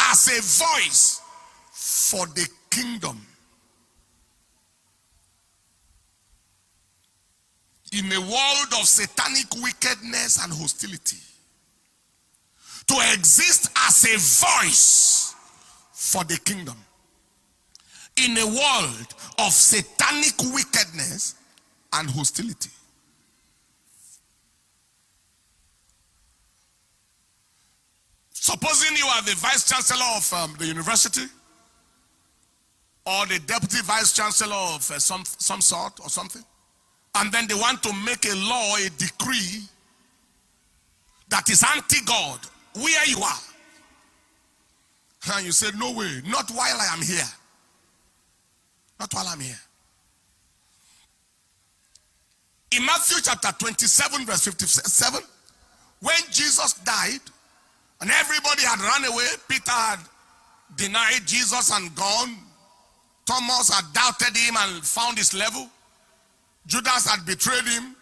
as a voice for the kingdom. In a world of satanic wickedness and hostility, to exist as a voice for the kingdom. In a world of satanic wickedness and hostility. Supposing you are the vice chancellor of the university, or the deputy vice chancellor of some sort or something, and then they want to make a law, a decree that is anti-God where you are. And you say, no way, not while I am here. Not while I'm here. In Matthew chapter 27 verse 57, when Jesus died and everybody had run away, Peter had denied Jesus and gone, Thomas had doubted him and found his level, Judas had betrayed him,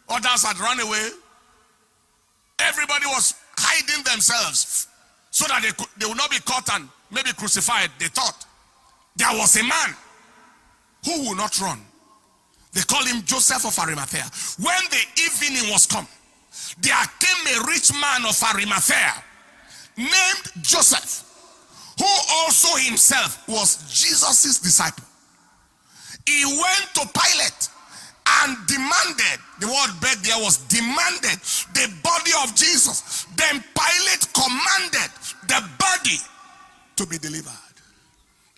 others had run away, everybody was hiding themselves so that they would not be caught and maybe crucified. They thought there was a man who will not run. They call him Joseph of Arimathea. When the evening was come, there came a rich man of Arimathea named Joseph, who also himself was Jesus' disciple. He went to Pilate and demanded, the word begged there was demanded, the body of Jesus. Then Pilate commanded the body to be delivered.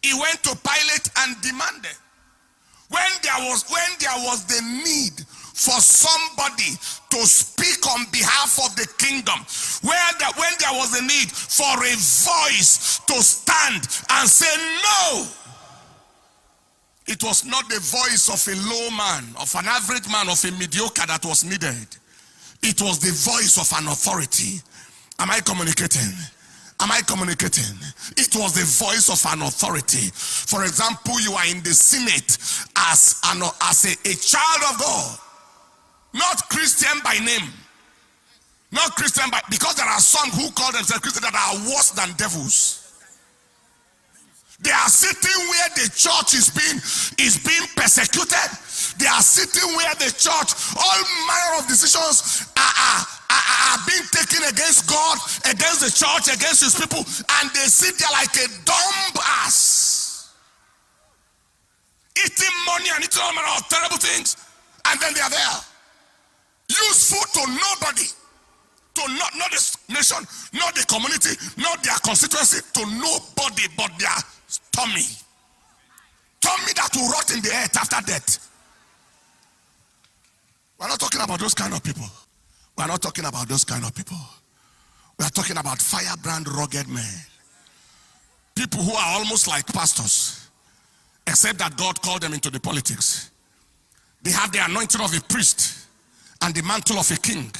He went to Pilate and demanded. When there was the need for somebody to speak on behalf of the kingdom, when there was a need for a voice to stand and say no, it was not the voice of a low man, of an average man, of a mediocre that was needed. It was the voice of an authority. Am I communicating? Am I communicating? It was the voice of an authority. For example, you are in the Senate as a child of God, not Christian by name, not Christian by, because there are some who call themselves Christians that are worse than devils. They are sitting where the church is being persecuted. They are sitting where the church, all manner of decisions are being taken against God, against the church, against his people, and they sit there like a dumb ass, eating money and eating all manner of terrible things, and then they are there, useful to nobody, to not this nation, not the community, not their constituency, to nobody but their tummy that will rot in the earth after death. We're not talking about those kind of people. We're not talking about those kind of people. We're talking about firebrand, rugged men. People who are almost like pastors, except that God called them into the politics. They have the anointing of a priest and the mantle of a king.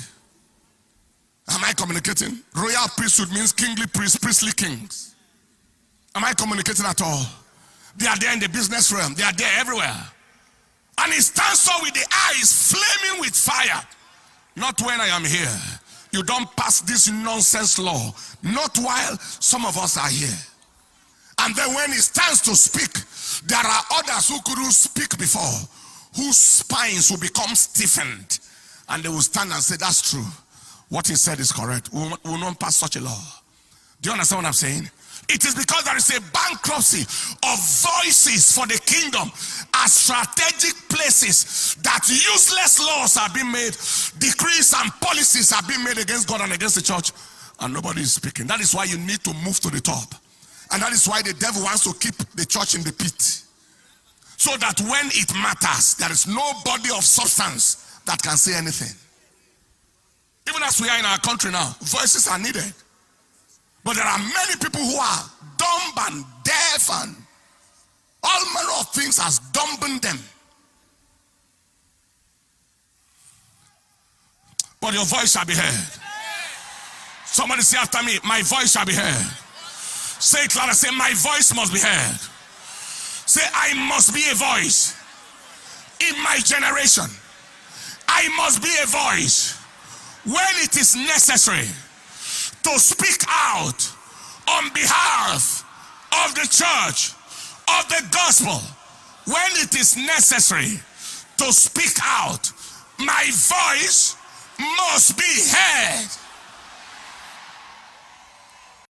Am I communicating? Royal priesthood means kingly priests, priestly kings. Am I communicating at all? They are there in the business realm. They are there everywhere. And he stands up with the eyes flaming with fire. Not when I am here. You don't pass this nonsense law. Not while some of us are here. And then when he stands to speak, there are others who couldn't speak before, whose spines will become stiffened. And they will stand and say, that's true. What he said is correct. We will not pass such a law. Do you understand what I'm saying? It is because there is a bankruptcy of voices for the kingdom as strategic places that useless laws are being made, decrees and policies are being made against God and against the church, and nobody is speaking. That is why you need to move to the top. And that is why the devil wants to keep the church in the pit. So that when it matters, there is nobody of substance that can say anything. Even as we are in our country now, voices are needed. But there are many people who are dumb and deaf and all manner of things has dumbed them. But your voice shall be heard. Somebody say after me, my voice shall be heard. Say it louder, say my voice must be heard. Say I must be a voice in my generation. I must be a voice when it is necessary to speak out on behalf of the church, of the gospel, when it is necessary to speak out, my voice must be heard.